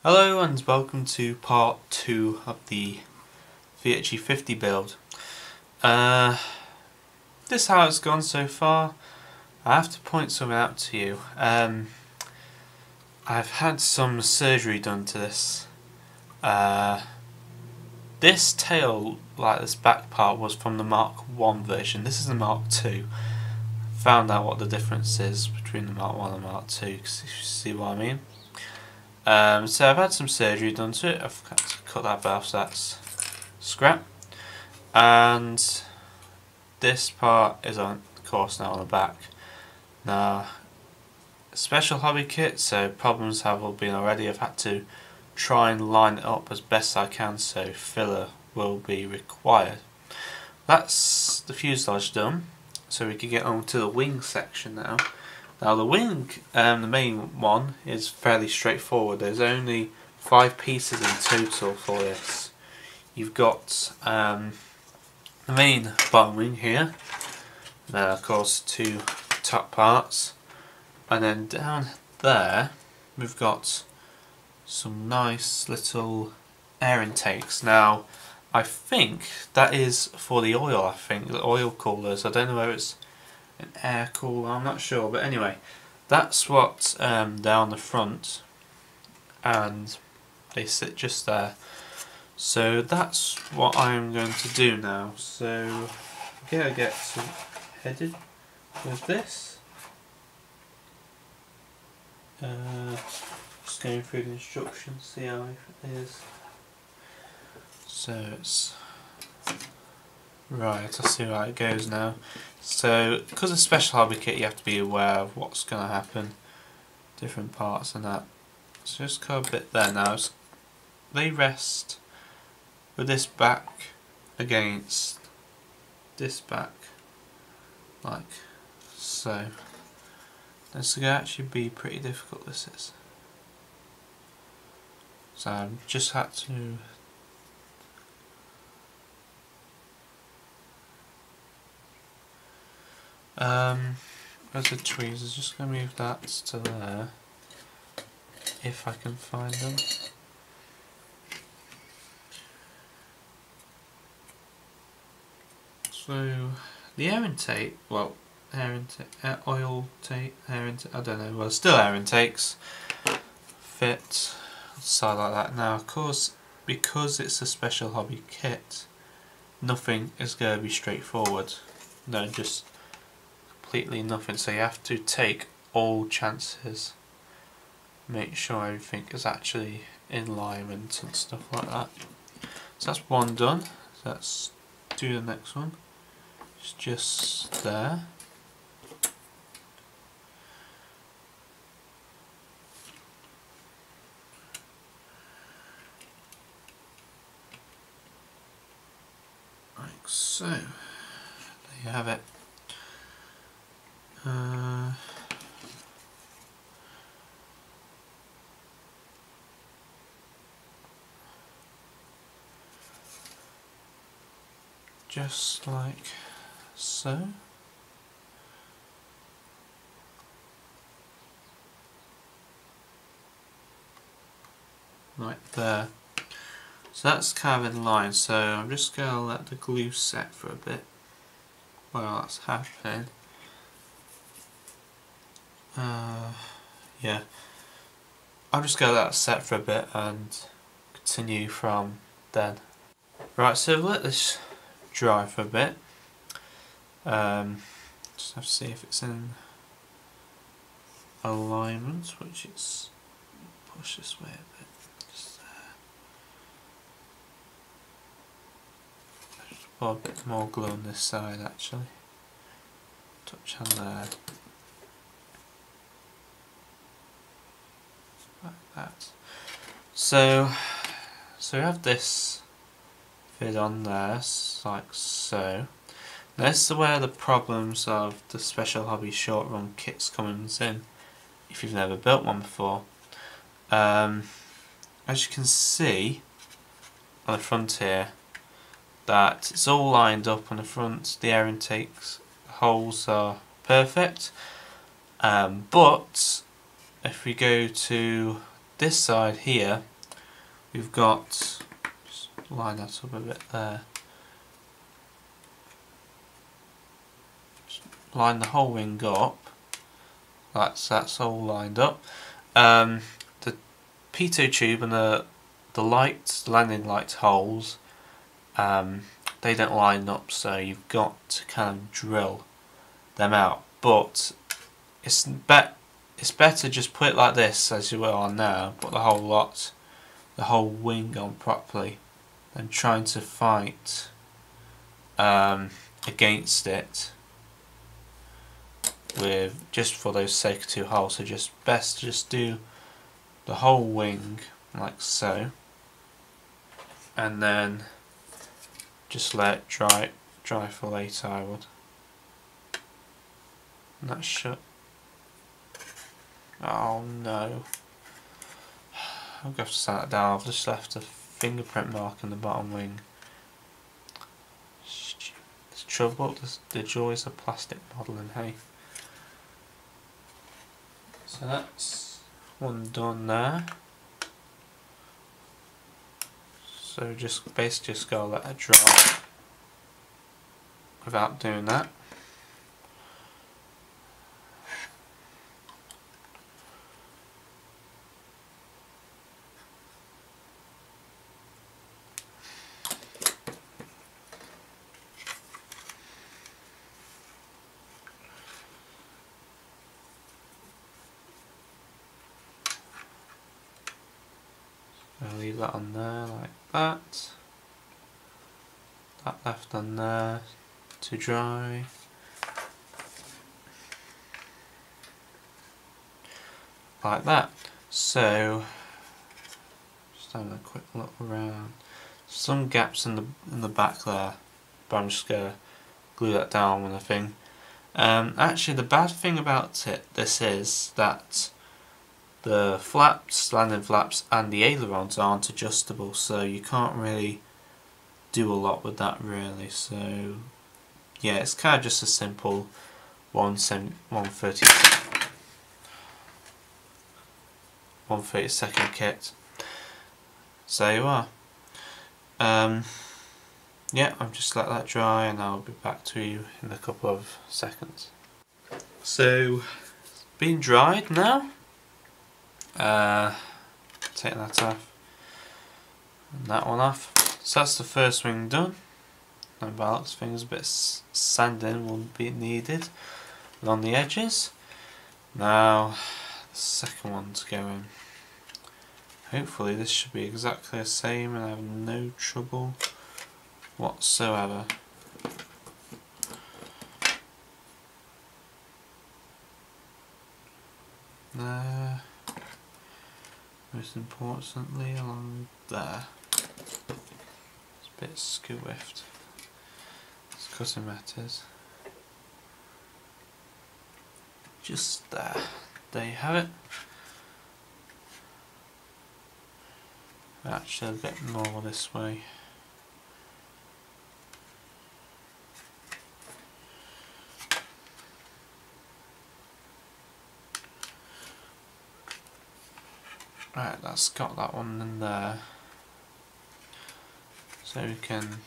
Hello and welcome to part 2 of the Fiat G.50 build. This is how it's gone so far. I have to point something out to you. I've had some surgery done to this. This tail, like this back part, was from the Mark 1 version. This is the Mark 2. Found out what the difference is between the Mark 1 and Mark 2, because you see what I mean. So I've had some surgery done to it. I've had to cut that off, so that's scrap. And this part is on, of course, now on the back. Now, special hobby kit, so problems have all been already. I've had to try and line it up as best I can, so filler will be required. That's the fuselage done, so we can get on to the wing section now. Now the wing, the main one, is fairly straightforward. There's only 5 pieces in total for this. You've got the main bottom wing here, then of course 2 top parts, and then down there we've got some nice little air intakes. Now I think that is for the oil, the oil coolers. I don't know whether it's an air cooler, I'm not sure, but anyway, that's what they're on the front, and they sit just there. So that's what I'm going to do now. So I'm going to get headed with this. Just going through the instructions, see how it is. So it's right, I'll see how it goes now. So, because of special hobby kit, you have to be aware of what's going to happen, different parts and that. So just cut a bit there now. They rest with this back against this back, like so. This is going to actually be pretty difficult, this is. So I've just had to where's the tweezers? Just going to move that to there, if I can find them. So the air intake, well, oil take, air intake, I don't know, well, still air intakes fit side like that. Now of course, because it's a special hobby kit, nothing is going to be straightforward. No, just completely nothing. So you have to take all chances. Make sure everything is actually in alignment and stuff like that. So that's one done. So let's do the next one. It's just there. Like so. There you have it. Just like so. Right there. So that's kind of in line, so I'm just going to let the glue set for a bit while that's happening. Yeah, I'm just going to let that set for a bit and continue from then. Right, so let this dry for a bit. Just have to see if it's in alignment, which it's push this way a bit. Just put a bit more glue on this side actually. Touch on there. Like that. So we have this fit on there, like so. Now this is where the problems of the Special Hobby short run kits comes in, if you've never built one before. As you can see on the front here, that it's all lined up on the front, the air intakes holes are perfect, but if we go to this side here, we've got, just line that up a bit there, just line the whole wing up, that's all lined up. The pitot tube and the lights, the landing light holes, they don't line up, so you've got to kind of drill them out. But it's better just put it like this as you are now, put the whole lot, the whole wing on properly, than trying to fight against it with just for those sake of two holes. So best to just do the whole wing like so, and then just let it dry for later, I would. And that's shut. Oh no. I'm going to have to sand that down. I've just left a fingerprint mark in the bottom wing. There's trouble, the joys of plastic modelling, hey. So that's one done there. So just basically just gotta let it dry without doing that. I'll leave that on there like that. That left on there to dry. Like that. So just having a quick look around. Some gaps in the back there, but I'm just gonna glue that down with a thing. Actually, the bad thing about this is that the flaps, landing flaps, and the ailerons aren't adjustable, so you can't really do a lot with that really. So yeah, it's kind of just a simple 1/32 kit. So there you are. Yeah, I'll just let that dry and I'll be back to you in a couple of seconds. So it's been dried now. Take that off and that one off. So that's the first wing done. no ballast. Things a bit sanding will be needed along the edges. Now the second one to go in. Hopefully this should be exactly the same and I have no trouble whatsoever. There. Most importantly along there. It's a bit squiffed. It's cutting matters. Just there. There you have it. Actually, a bit more this way. Right, that's got that one in there. So we can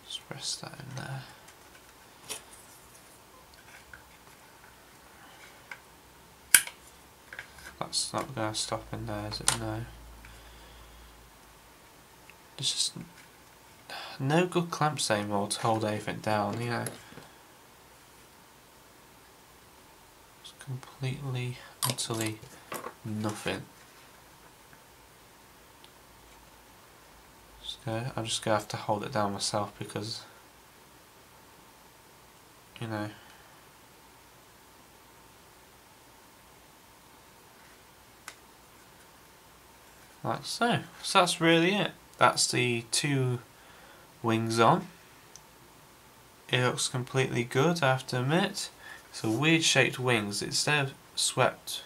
just press that in there. That's not going to stop in there, is it? No. There's just no good clamps anymore to hold anything down, you know. It's completely, utterly nothing. I'm just going to have to hold it down myself because, you know. Like so. So that's really it. That's the two wings on. It looks completely good, I have to admit. It's a weird shaped wings. Instead of swept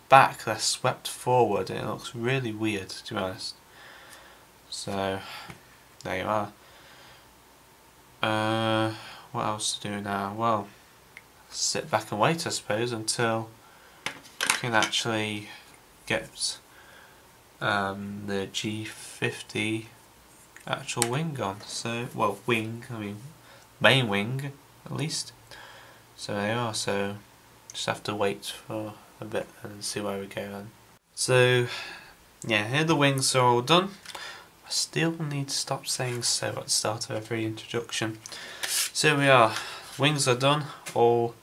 back, they're swept forward and it looks really weird, to be honest. So there you are. What else to do now? Well, sit back and wait, I suppose, until we can actually get the G.50 actual wing on. So, well, wing, I mean main wing at least. So there you are. So just have to wait for a bit and see where we go then. So yeah, here the wings are all done. I still need to stop saying so at the start of every introduction. So we are, wings are done, all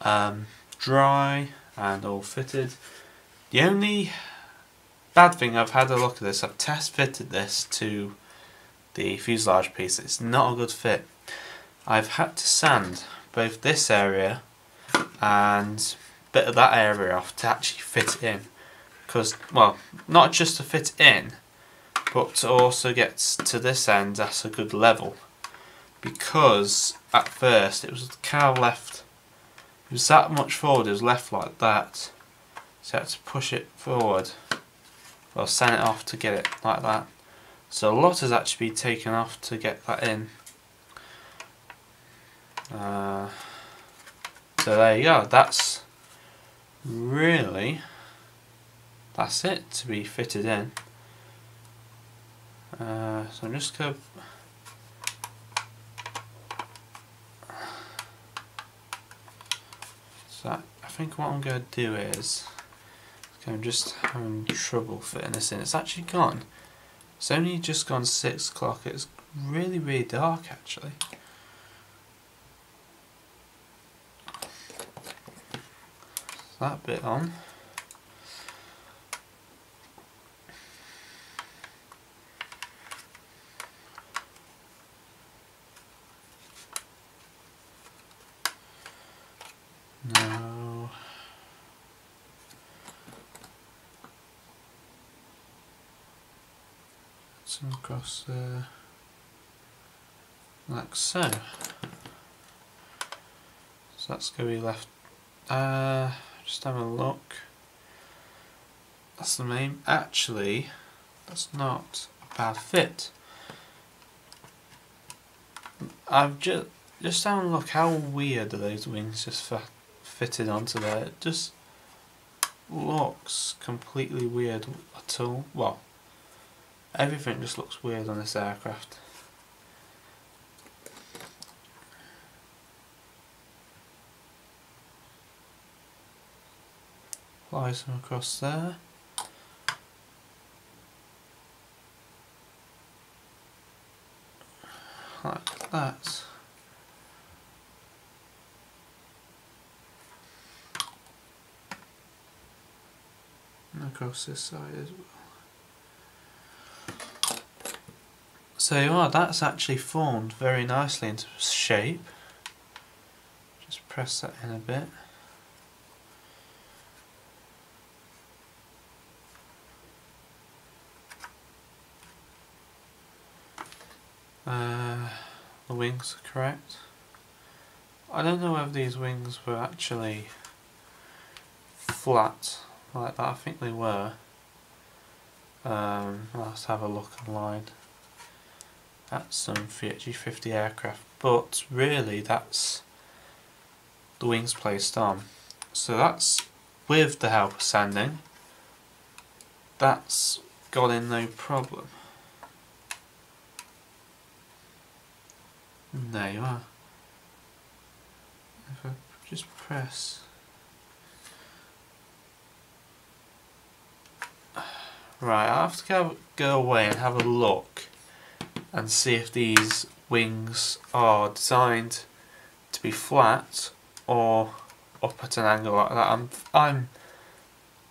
dry and all fitted. The only bad thing, I've had a look at this, I've test fitted this to the fuselage piece. It's not a good fit. I've had to sand both this area and a bit of that area off to actually fit it in. Because, well, not just to fit in, but to also get to this end at a good level. Because at first it was kind of left, it was that much forward, it was left like that. So I had to push it forward. Well, sand it off to get it like that. So a lot has actually been taken off to get that in. So there you go. That's really, that's it to be fitted in. So I'm just going to I think what I'm going to do is, I'm just having trouble fitting this in. It's actually gone. It's only just gone 6 o'clock. It's really, really dark actually. That bit on. No. Some across there, like so. So that's going to be left. Just have a look. That's the main. Actually, that's not a bad fit. I've just have a look. How weird are those wings just fitted onto there? It just looks completely weird at all. Well, everything just looks weird on this aircraft. apply some across there. Like that. And across this side as well. So you are, that's actually formed very nicely into shape. Just press that in a bit. The wings are correct. I don't know whether these wings were actually flat like that. I think they were. Let's have a look online at some Fiat G.50 aircraft, but really that's the wings placed on. So that's with the help of sanding. That's got in no problem. There you are. If I just press. Right, I have to go away and have a look and see if these wings are designed to be flat or up at an angle like that.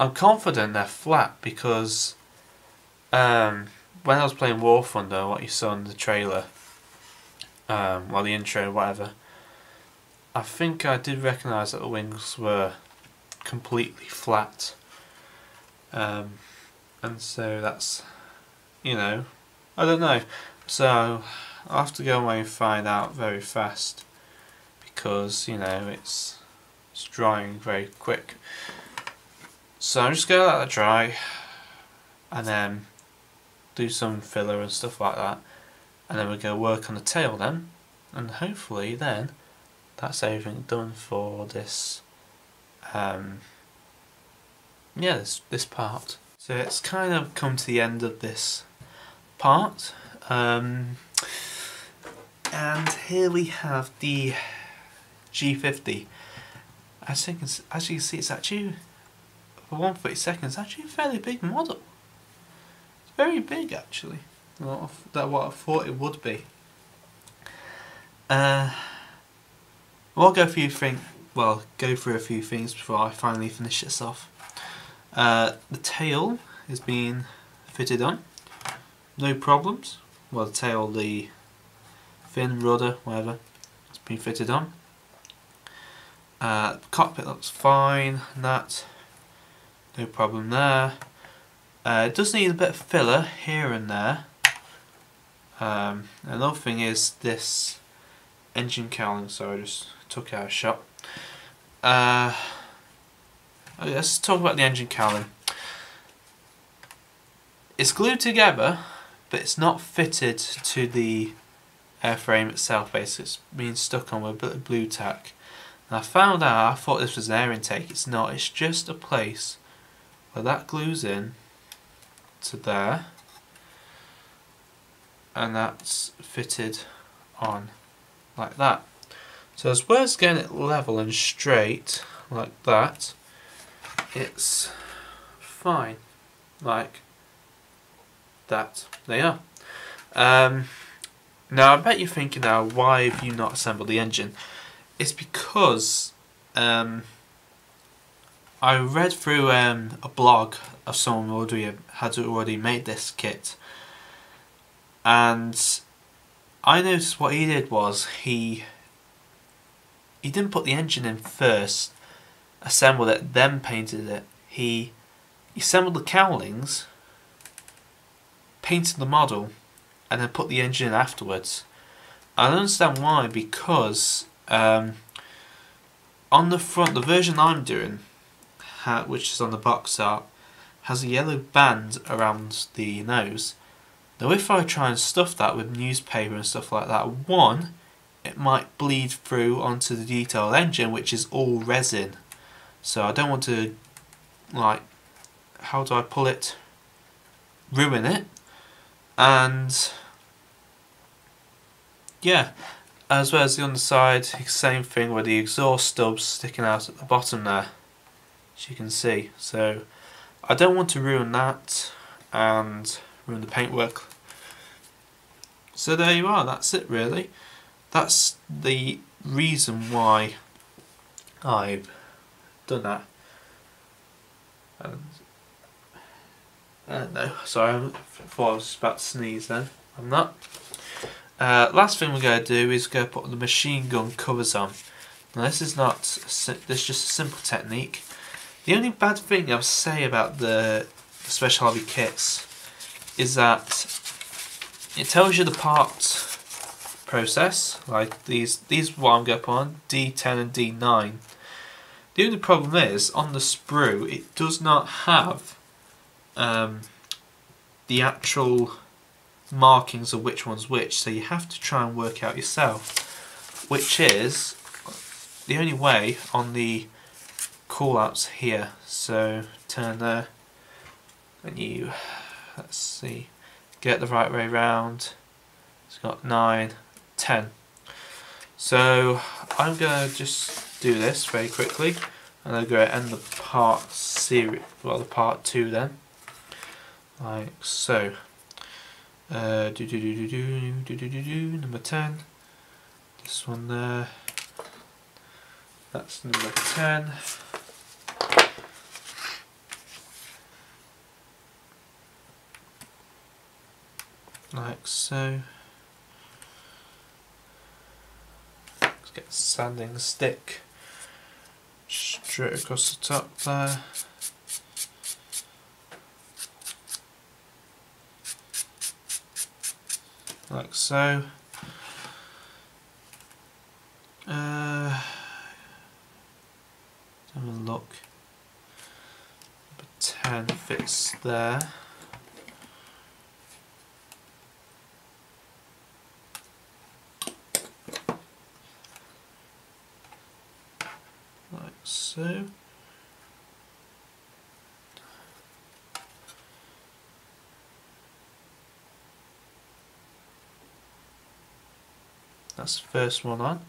I'm confident they're flat because when I was playing War Thunder, what you saw in the trailer, well, the intro, whatever, I think I did recognise that the wings were completely flat. And so that's, you know, I don't know. So I'll have to go away and find out very fast because, you know, it's drying very quick. So I'm just going to let that dry and then do some filler and stuff like that, and then we're going to work on the tail then, and hopefully then that's everything done for this this part. So it's kind of come to the end of this part, and here we have the G50. As you can see, it's actually, for 1/32, it's actually a fairly big model. It's very big actually, what I thought it would be. We'll go through a few things before I finally finish this off. The tail is being fitted on, no problems. Well, the tail, the fin, rudder, whatever, it's been fitted on. The cockpit looks fine, and that, no problem there. It does need a bit of filler here and there. Another thing is this engine cowling, so I just took out a shot. Let's talk about the engine cowling. It's glued together, but it's not fitted to the airframe itself. Basically, it's being stuck on with a bit of blue tack. And I found out, I thought this was an air intake. It's not. It's just a place where that glues in to there, and that's fitted on like that. So as well as getting it level and straight like that, it's fine like that. There you are. Now I bet you're thinking now, why have you not assembled the engine? It's because I read through a blog of someone who had already made this kit, and I noticed what he did was he didn't put the engine in first, assembled it, then painted it. He assembled the cowlings, painted the model, and then put the engine in afterwards. I don't understand why, because on the front, the version I'm doing, which is on the box art, has a yellow band around the nose. Now if I try and stuff that with newspaper and stuff like that, one, it might bleed through onto the detailed engine, which is all resin. So I don't want to, like, how do I pull it, ruin it. And yeah, as well as the underside, same thing with the exhaust stubs sticking out at the bottom there. as you can see. So I don't want to ruin that and ruin the paintwork. So there you are, that's it really. That's the reason why I've done that. No, sorry, I thought I was about to sneeze then. I'm not. Last thing we're going to do is go put the machine gun covers on. Now this is just a simple technique. The only bad thing I'll say about the Special Hobby kits is that it tells you the part process, like these what I'm going to put on, D10 and D9. The only problem is, on the sprue, it does not have the actual markings of which one's which, so you have to try and work out yourself, which is the only way on the callouts here. So turn there and you, let's see, get the right way round. It's got 9, 10. So I'm going to just do this very quickly and I'm going to end the part series, well, the part 2 then, like so. Number 10, this one there, that's number 10. Like so. Let's get a sanding stick straight across the top there. Like so. Have a look. Number 10 fits there. Like so. That's the first one on.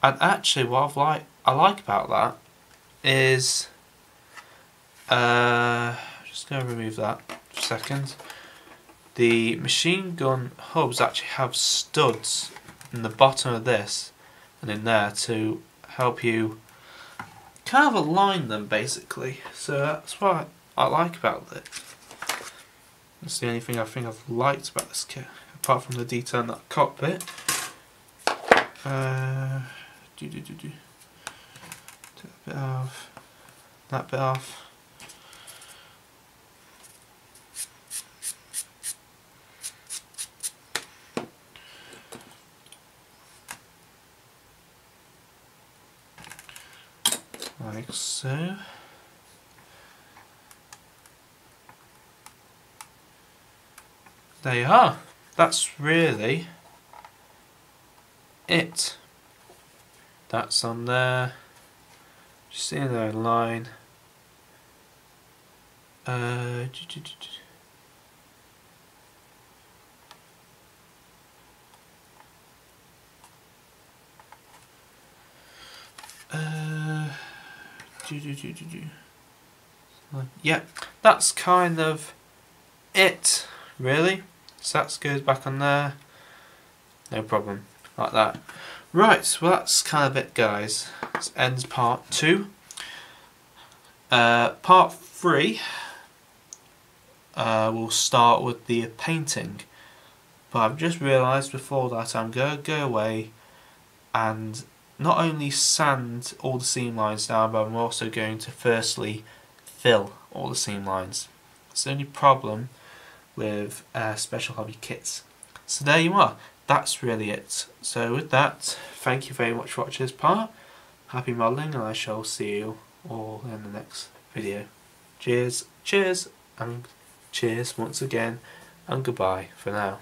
And actually what I like about that is just going to remove that for a second. The machine gun hubs actually have studs in the bottom of this and in there to help you kind of align them basically. So that's what I like about it. That's the only thing I think I've liked about this kit, apart from the detail in that cockpit. Take a bit off, that bit off. Like so. There you are. That's really it. That's on there. Just seeing there in line. Yeah, that's kind of it, really. So that goes back on there. No problem, like that. Right, well that's kind of it, guys. This ends part 2. Part 3 we'll start with the painting, but I've just realised before that I'm going to go away and not only sand all the seam lines down, but I'm also going to firstly fill all the seam lines. It's the only problem with Special Hobby kits. So there you are, that's really it. So with that, thank you very much for watching this part. Happy modelling, and I shall see you all in the next video. Cheers, cheers, and cheers once again, and goodbye for now.